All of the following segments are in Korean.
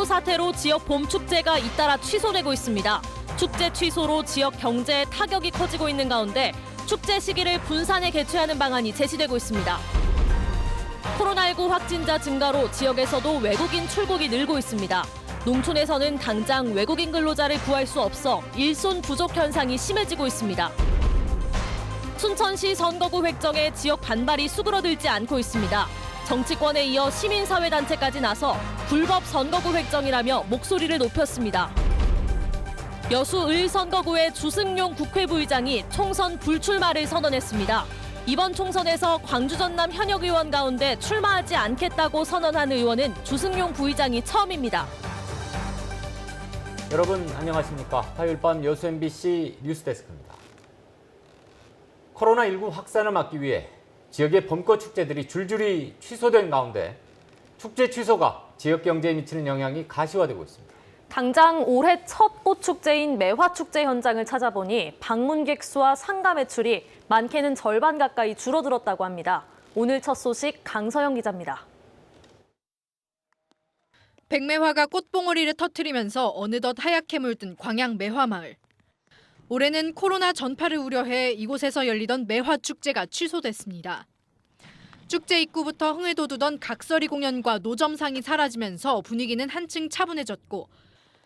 코로나19 사태로 지역 봄축제가 잇따라 취소되고 있습니다. 축제 취소로 지역 경제에 타격이 커지고 있는 가운데 축제 시기를 분산해 개최하는 방안이 제시되고 있습니다. 코로나19 확진자 증가로 지역에서도 외국인 출국이 늘고 있습니다. 농촌에서는 당장 외국인 근로자를 구할 수 없어 일손 부족 현상이 심해지고 있습니다. 순천시 선거구 획정에 지역 반발이 수그러들지 않고 있습니다. 정치권에 이어 시민사회단체까지 나서 불법 선거구 획정이라며 목소리를 높였습니다. 여수 을 선거구의 주승용 국회부의장이 총선 불출마를 선언했습니다. 이번 총선에서 광주 전남 현역 의원 가운데 출마하지 않겠다고 선언한 의원은 주승용 부의장이 처음입니다. 여러분 안녕하십니까? 화요일 밤 여수 MBC 뉴스데스크입니다. 코로나19 확산을 막기 위해 지역의 봄꽃 축제들이 줄줄이 취소된 가운데 축제 취소가 지역 경제에 미치는 영향이 가시화되고 있습니다. 당장 올해 첫 꽃축제인 매화축제 현장을 찾아보니 방문객 수와 상가 매출이 많게는 절반 가까이 줄어들었다고 합니다. 오늘 첫 소식 강서영 기자입니다. 백매화가 꽃봉오리를 터뜨리면서 어느덧 하얗게 물든 광양 매화마을. 올해는 코로나 전파를 우려해 이곳에서 열리던 매화축제가 취소됐습니다. 축제 입구부터 흥을 돋우던 각설이 공연과 노점상이 사라지면서 분위기는 한층 차분해졌고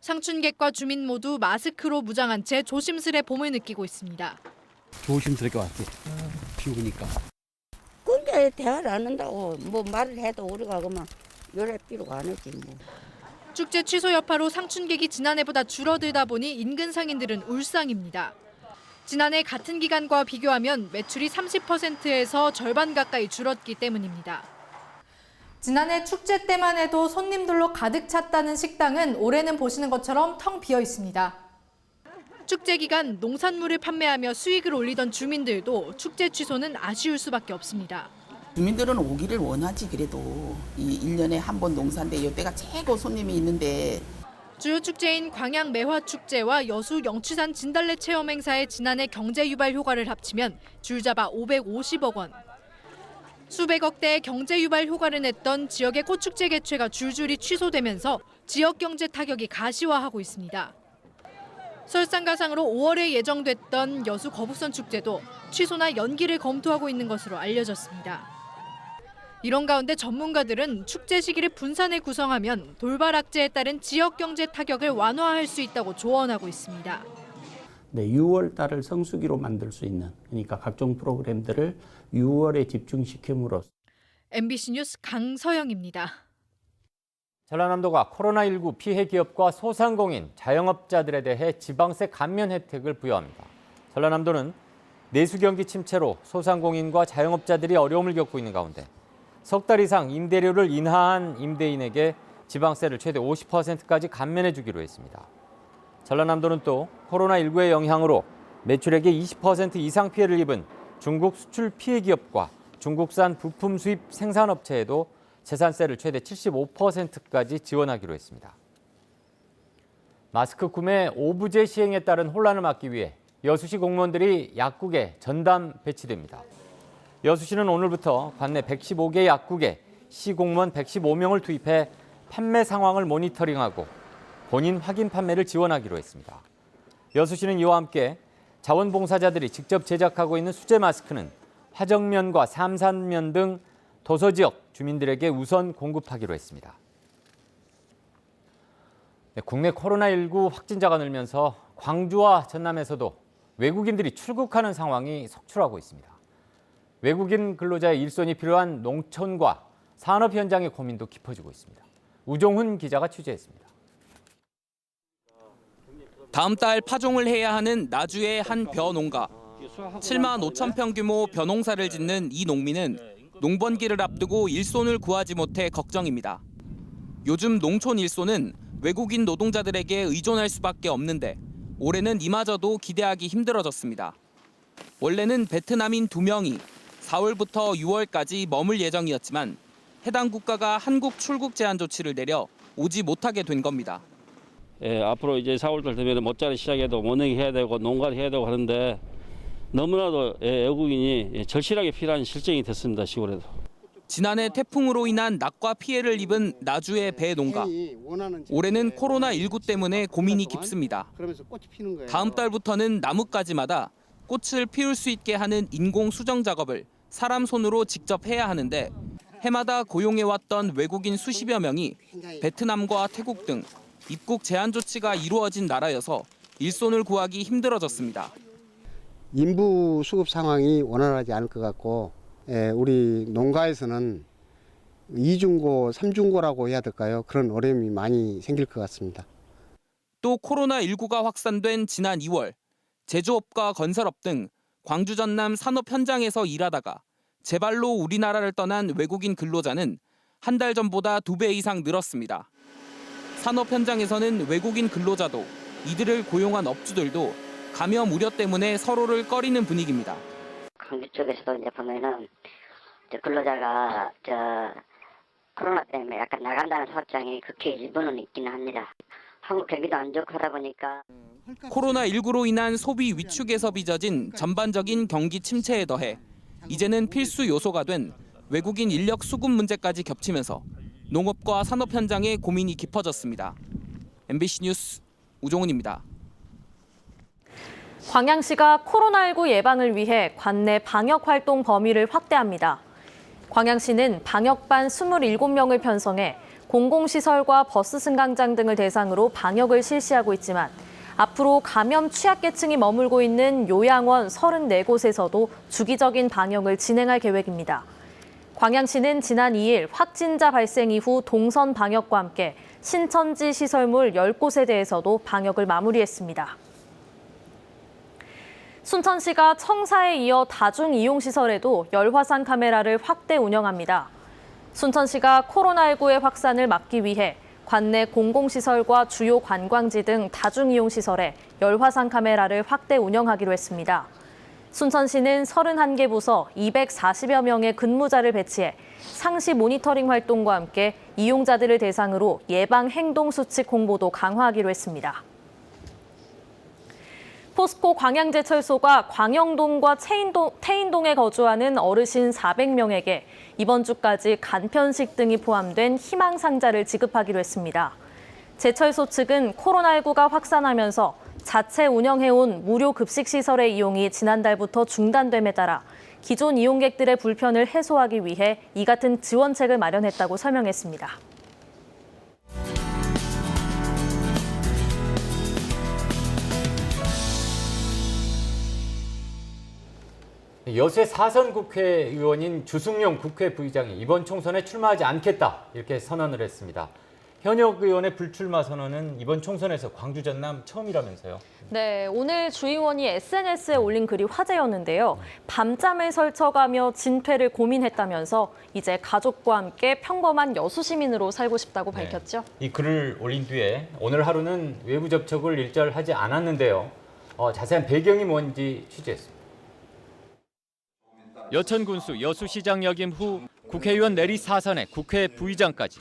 상춘객과 주민 모두 마스크로 무장한 채 조심스레 봄을 느끼고 있습니다. 조심스럽게 왔지. 비 오니까. 근데 대화를 안 한다고 뭐 말을 해도 우리가 그만 요래 삐로 안 하지 뭐. 축제 취소 여파로 상춘객이 지난해보다 줄어들다 보니 인근 상인들은 울상입니다. 지난해 같은 기간과 비교하면 매출이 30%에서 절반 가까이 줄었기 때문입니다. 지난해 축제 때만 해도 손님들로 가득 찼다는 식당은 올해는 보시는 것처럼 텅 비어 있습니다. 축제 기간 농산물을 판매하며 수익을 올리던 주민들도 축제 취소는 아쉬울 수밖에 없습니다. 주민들은 오기를 원하지. 그래도 이 1년에 한 번 농사인데 이때가 최고 손님이 있는데. 주요 축제인 광양 매화축제와 여수 영취산 진달래 체험 행사의 지난해 경제 유발 효과를 합치면 줄잡아 550억 원. 수백억 대의 경제 유발 효과를 냈던 지역의 꽃축제 개최가 줄줄이 취소되면서 지역 경제 타격이 가시화하고 있습니다. 설상가상으로 5월에 예정됐던 여수 거북선 축제도 취소나 연기를 검토하고 있는 것으로 알려졌습니다. 이런 가운데 전문가들은 축제 시기를 분산해 구성하면 돌발 악재에 따른 지역 경제 타격을 완화할 수 있다고 조언하고 있습니다. 네, 6월 달을 성수기로 만들 수 있는, 그러니까 각종 프로그램들을 6월에 집중시킴으로써. MBC 뉴스 강서영입니다. 전라남도가 코로나19 피해 기업과 소상공인, 자영업자들에 대해 지방세 감면 혜택을 부여합니다. 전라남도는 내수 경기 침체로 소상공인과 자영업자들이 어려움을 겪고 있는 가운데 석 달 이상 임대료를 인하한 임대인에게 지방세를 최대 50%까지 감면해 주기로 했습니다. 전라남도는 또 코로나19의 영향으로 매출액의 20% 이상 피해를 입은 중국 수출 피해 기업과 중국산 부품 수입 생산업체에도 재산세를 최대 75%까지 지원하기로 했습니다. 마스크 구매 오부제 시행에 따른 혼란을 막기 위해 여수시 공무원들이 약국에 전담 배치됩니다. 여수시는 오늘부터 관내 115개 약국에 시 공무원 115명을 투입해 판매 상황을 모니터링하고 본인 확인 판매를 지원하기로 했습니다. 여수시는 이와 함께 자원봉사자들이 직접 제작하고 있는 수제 마스크는 화정면과 삼산면 등 도서 지역 주민들에게 우선 공급하기로 했습니다. 국내 코로나19 확진자가 늘면서 광주와 전남에서도 외국인들이 출국하는 상황이 속출하고 있습니다. 외국인 근로자의 일손이 필요한 농촌과 산업 현장의 고민도 깊어지고 있습니다. 우종훈 기자가 취재했습니다. 다음 달 파종을 해야 하는 나주의 한 벼 농가. 7만 5천 평 규모 벼 농사를 짓는 이 농민은 농번기를 앞두고 일손을 구하지 못해 걱정입니다. 요즘 농촌 일손은 외국인 노동자들에게 의존할 수밖에 없는데 올해는 이마저도 기대하기 힘들어졌습니다. 원래는 베트남인 2명이 4월부터 6월까지 머물 예정이었지만 해당 국가가 한국 출국 제한 조치를 내려 오지 못하게 된 겁니다. 앞으로 이제 4월달 되면 못자리 시작해도 모내기 해야 되고 농가를 해야 되고 하는데 너무나도 외국인이 절실하게 필요한 실정이 됐습니다. 시골에도. 지난해 태풍으로 인한 낙과 피해를 입은 나주의 배 농가. 올해는 코로나19 때문에 고민이 깊습니다. 다음 달부터는 나뭇가지마다 꽃을 피울 수 있게 하는 인공 수정 작업을 사람 손으로 직접 해야 하는데 해마다 고용해왔던 외국인 수십여 명이 베트남과 태국 등 입국 제한 조치가 이루어진 나라여서 일손을 구하기 힘들어졌습니다. 인부 수급 상황이 원활하지 않을 것 같고 우리 농가에서는 2중고, 3중고라고 해야 될까요? 그런 어려움이 많이 생길 것 같습니다. 또 코로나19가 확산된 지난 2월 제조업과 건설업 등 광주 전남 산업 현장에서 일하다가 제발로 우리나라를 떠난 외국인 근로자는 한 달 전보다 2배 이상 늘었습니다. 산업 현장에서는 외국인 근로자도 이들을 고용한 업주들도 감염 우려 때문에 서로를 꺼리는 분위기입니다. 광주 쪽에서도 이제 보면은 근로자가 코로나 때문에 약간 나간다는 사업장이 극히 일부는 있기는 합니다. 한국 경기도 안 좋고 하다 보니까 코로나19로 인한 소비 위축에서 빚어진 전반적인 경기 침체에 더해 이제는 필수 요소가 된 외국인 인력 수급 문제까지 겹치면서 농업과 산업 현장의 고민이 깊어졌습니다. MBC 뉴스 우종훈입니다. 광양시가 코로나19 예방을 위해 관내 방역 활동 범위를 확대합니다. 광양시는 방역반 27명을 편성해 공공시설과 버스 승강장 등을 대상으로 방역을 실시하고 있지만 앞으로 감염 취약계층이 머물고 있는 요양원 34곳에서도 주기적인 방역을 진행할 계획입니다. 광양시는 지난 2일 확진자 발생 이후 동선 방역과 함께 신천지 시설물 10곳에 대해서도 방역을 마무리했습니다. 순천시가 청사에 이어 다중이용시설에도 열화상 카메라를 확대 운영합니다. 순천시가 코로나19의 확산을 막기 위해 관내 공공시설과 주요 관광지 등 다중이용시설에 열화상 카메라를 확대 운영하기로 했습니다. 순천시는 31개 부서 240여 명의 근무자를 배치해 상시 모니터링 활동과 함께 이용자들을 대상으로 예방 행동 수칙 홍보도 강화하기로 했습니다. 포스코 광양제철소가 광영동과 태인동에 거주하는 어르신 400명에게 이번 주까지 간편식 등이 포함된 희망상자를 지급하기로 했습니다. 제철소 측은 코로나19가 확산하면서 자체 운영해온 무료 급식시설의 이용이 지난달부터 중단됨에 따라 기존 이용객들의 불편을 해소하기 위해 이 같은 지원책을 마련했다고 설명했습니다. 여세 4선 국회의원인 주승용 국회 부의장이 이번 총선에 출마하지 않겠다 이렇게 선언을 했습니다. 현역 의원의 불출마 선언은 이번 총선에서 광주 전남 처음이라면서요. 네, 오늘 주 의원이 SNS에 올린 글이 화제였는데요. 밤잠을 설쳐가며 진퇴를 고민했다면서 이제 가족과 함께 평범한 여수 시민으로 살고 싶다고 밝혔죠. 이 글을 올린 뒤에 오늘 하루는 외부 접촉을 일절하지 않았는데요. 자세한 배경이 뭔지 취재했습니다. 여천 군수 여수시장 역임 후 국회의원 내리 4선의 국회 부의장까지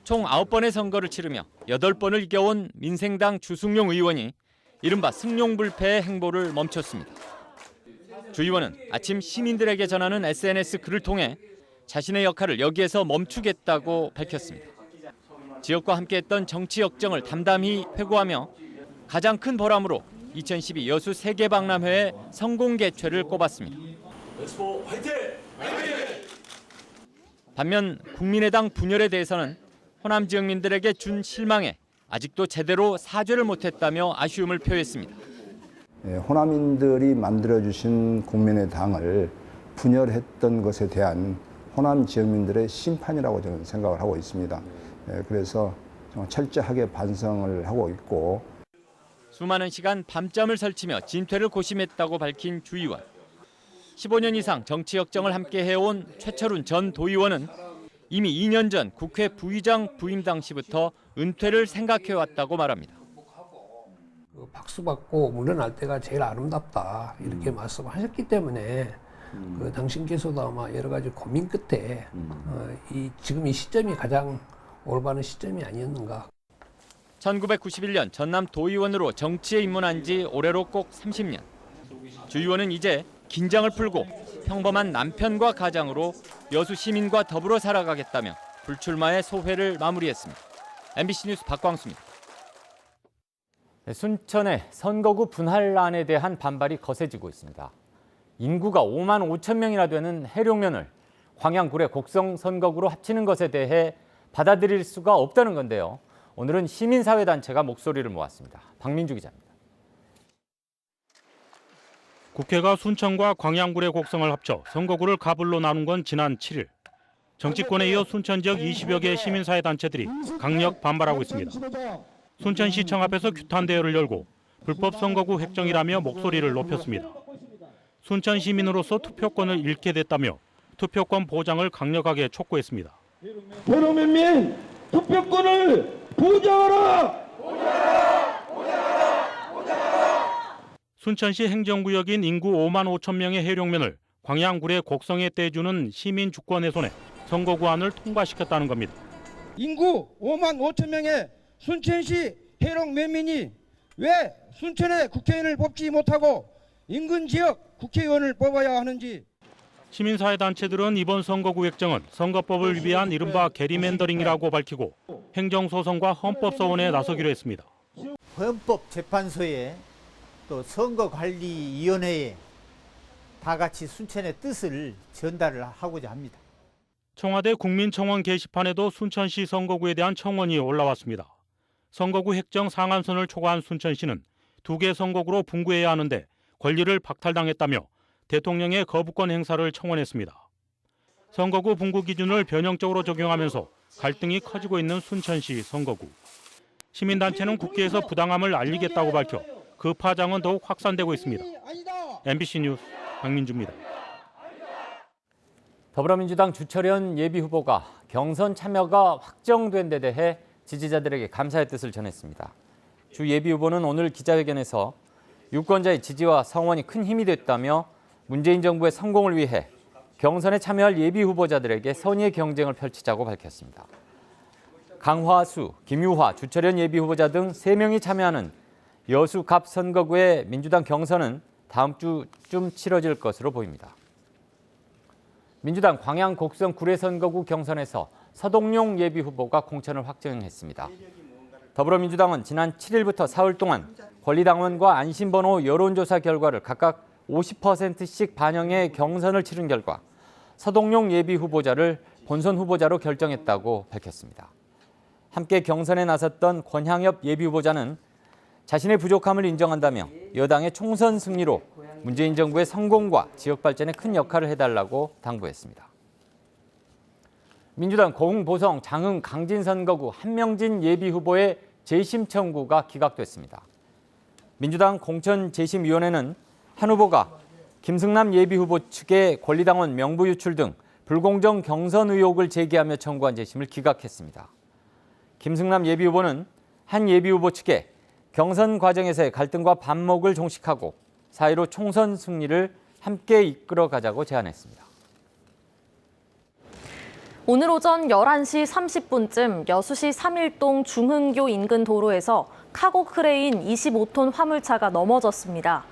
총 9번의 선거를 치르며 8번을 이겨온 민생당 주승용 의원이 이른바 승용불패의 행보를 멈췄습니다. 주 의원은 아침 시민들에게 전하는 SNS 글을 통해 자신의 역할을 여기에서 멈추겠다고 밝혔습니다. 지역과 함께했던 정치 역정을 담담히 회고하며 가장 큰 보람으로 2012 여수 세계박람회의 성공 개최를 꼽았습니다. 반면 국민의당 분열에 대해서는 호남 지역민들에게 준 실망에 아직도 제대로 사죄를 못했다며 아쉬움을 표했습니다. 호남인들이 만들어주신 국민의당을 분열했던 것에 대한 호남 지역민들의 심판이라고 저는 생각을 하고 있습니다. 그래서 철저하게 반성을 하고 있고 수많은 시간 밤잠을 설치며 진퇴를 고심했다고 밝힌 주 의원. 15년 이상 정치 역정을 함께 해온 최철훈 전 도의원은 이미 2년 전 국회 부의장 부임 당시부터 은퇴를 생각해왔다고 말합니다. 박수 받고 물러날 때가 제일 아름답다 이렇게 말씀하셨기 때문에 당신께서도 아마 여러 가지 고민 끝에 지금 이 시점이 가장 올바른 시점이 아니었는가. 1991년 전남 도의원으로 정치에 입문한 지 올해로 꼭 30년. 주 의원은 이제 긴장을 풀고 평범한 남편과 가장으로 여수 시민과 더불어 살아가겠다며 불출마의 소회를 마무리했습니다. MBC 뉴스 박광수입니다. 순천의 선거구 분할안에 대한 반발이 거세지고 있습니다. 인구가 5만 5천 명이나 되는 해룡면을 광양구례 곡성 선거구로 합치는 것에 대해 받아들일 수가 없다는 건데요. 오늘은 시민사회단체가 목소리를 모았습니다. 박민주 기자입니다. 국회가 순천과 광양구례 곡성을 합쳐 선거구를 가불로 나눈 건 지난 7일. 정치권에 이어 순천 지역 20여 개의 시민사회단체들이 강력 반발하고 있습니다. 순천시청 앞에서 규탄 대회를 열고 불법 선거구 획정이라며 목소리를 높였습니다. 순천 시민으로서 투표권을 잃게 됐다며 투표권 보장을 강력하게 촉구했습니다. 해룡면민 투표권을 보장하라! 순천시 행정구역인 인구 5만 5천 명의 해룡면을 광양구례 곡성에 떼주는 시민 주권의 손에 선거구안을 통과시켰다는 겁니다. 인구 5만 5천 명의 순천시 해룡면민이 왜 순천에 국회의원을 뽑지 못하고 인근 지역 국회의원을 뽑아야 하는지. 시민사회단체들은 이번 선거구 획정은 선거법을 위반 이른바 게리맨더링이라고 밝히고 행정소송과 헌법소원에 나서기로 했습니다. 헌법재판소에 또 선거관리위원회에 다 같이 순천의 뜻을 전달을 하고자 합니다. 청와대 국민청원 게시판에도 순천시 선거구에 대한 청원이 올라왔습니다. 선거구 획정 상한선을 초과한 순천시는 2개 선거구로 분구해야 하는데 권리를 박탈당했다며 대통령의 거부권 행사를 청원했습니다. 선거구 분구 기준을 변형적으로 적용하면서 갈등이 커지고 있는 순천시 선거구. 시민단체는 국회에서 부당함을 알리겠다고 밝혀 그 파장은 더욱 확산되고 있습니다. MBC 뉴스 박민주입니다. 더불어민주당 주철현 예비후보가 경선 참여가 확정된 데 대해 지지자들에게 감사의 뜻을 전했습니다. 주 예비후보는 오늘 기자회견에서 유권자의 지지와 성원이 큰 힘이 됐다며 문재인 정부의 성공을 위해 경선에 참여할 예비후보자들에게 선의의 경쟁을 펼치자고 밝혔습니다. 강화수, 김유화, 주철현 예비후보자 등 3명이 참여하는 여수 갑 선거구의 민주당 경선은 다음 주쯤 치러질 것으로 보입니다. 민주당 광양 곡성 구례 선거구 경선에서 서동용 예비후보가 공천을 확정했습니다. 더불어민주당은 지난 7일부터 사흘 동안 권리당원과 안심번호 여론조사 결과를 각각 50%씩 반영해 경선을 치른 결과 서동용 예비후보자를 본선 후보자로 결정했다고 밝혔습니다. 함께 경선에 나섰던 권향엽 예비후보자는 자신의 부족함을 인정한다며 여당의 총선 승리로 문재인 정부의 성공과 지역 발전에 큰 역할을 해달라고 당부했습니다. 민주당 고흥, 보성, 장흥, 강진 선거구 한명진 예비후보의 재심 청구가 기각됐습니다. 민주당 공천재심위원회는 한 후보가 김승남 예비후보 측의 권리당원 명부 유출 등 불공정 경선 의혹을 제기하며 청구한 재심을 기각했습니다. 김승남 예비후보는 한 예비후보 측에 경선 과정에서의 갈등과 반목을 종식하고 사이로 총선 승리를 함께 이끌어가자고 제안했습니다. 오늘 오전 11시 30분쯤 여수시 3일동 중흥교 인근 도로에서 카고 크레인 25톤 화물차가 넘어졌습니다.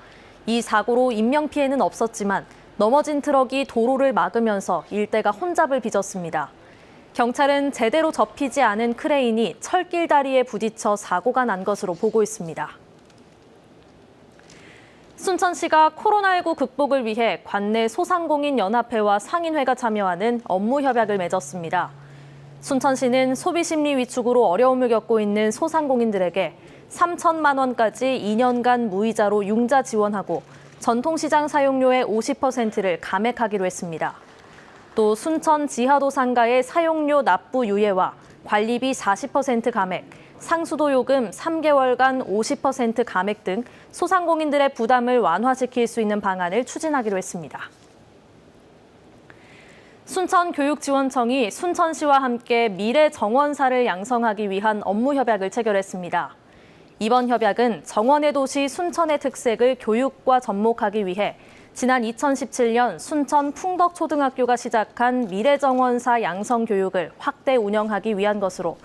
이 사고로 인명피해는 없었지만 넘어진 트럭이 도로를 막으면서 일대가 혼잡을 빚었습니다. 경찰은 제대로 접히지 않은 크레인이 철길 다리에 부딪혀 사고가 난 것으로 보고 있습니다. 순천시가 코로나19 극복을 위해 관내 소상공인 연합회와 상인회가 참여하는 업무 협약을 맺었습니다. 순천시는 소비심리 위축으로 어려움을 겪고 있는 소상공인들에게 3천만 원까지 2년간 무이자로 융자 지원하고 전통시장 사용료의 50%를 감액하기로 했습니다. 또 순천 지하도 상가의 사용료 납부 유예와 관리비 40% 감액, 상수도 요금 3개월간 50% 감액 등 소상공인들의 부담을 완화시킬 수 있는 방안을 추진하기로 했습니다. 순천교육지원청이 순천시와 함께 미래 정원사를 양성하기 위한 업무 협약을 체결했습니다. 이번 협약은 정원의 도시 순천의 특색을 교육과 접목하기 위해 지난 2017년 순천 풍덕초등학교가 시작한 미래정원사 양성 교육을 확대 운영하기 위한 것으로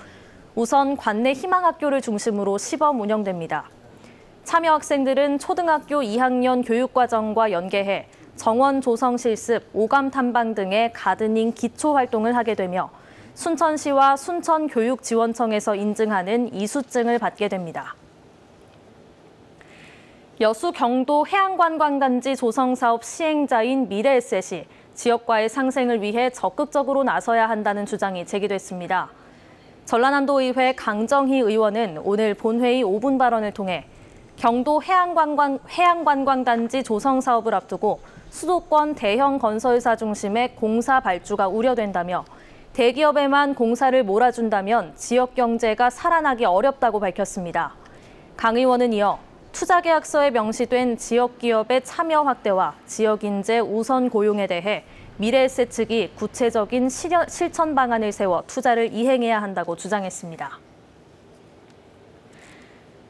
우선 관내 희망학교를 중심으로 시범 운영됩니다. 참여 학생들은 초등학교 2학년 교육과정과 연계해 정원 조성 실습, 오감 탐방 등의 가드닝 기초 활동을 하게 되며 순천시와 순천교육지원청에서 인증하는 이수증을 받게 됩니다. 여수 경도 해양관광단지 조성사업 시행자인 미래에셋이 지역과의 상생을 위해 적극적으로 나서야 한다는 주장이 제기됐습니다. 전라남도의회 강정희 의원은 오늘 본회의 5분 발언을 통해 경도 해양관광단지 조성 사업을 앞두고 수도권 대형 건설사 중심의 공사 발주가 우려된다며 대기업에만 공사를 몰아준다면 지역 경제가 살아나기 어렵다고 밝혔습니다. 강 의원은 이어 투자계약서에 명시된 지역기업의 참여 확대와 지역인재 우선 고용에 대해 미래에셋 측이 구체적인 실천 방안을 세워 투자를 이행해야 한다고 주장했습니다.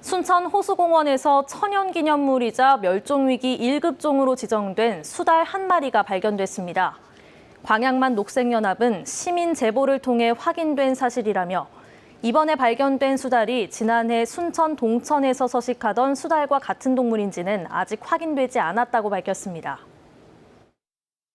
순천 호수공원에서 천연기념물이자 멸종위기 1급종으로 지정된 수달 한 마리가 발견됐습니다. 광양만 녹색연합은 시민 제보를 통해 확인된 사실이라며 이번에 발견된 수달이 지난해 순천 동천에서 서식하던 수달과 같은 동물인지는 아직 확인되지 않았다고 밝혔습니다.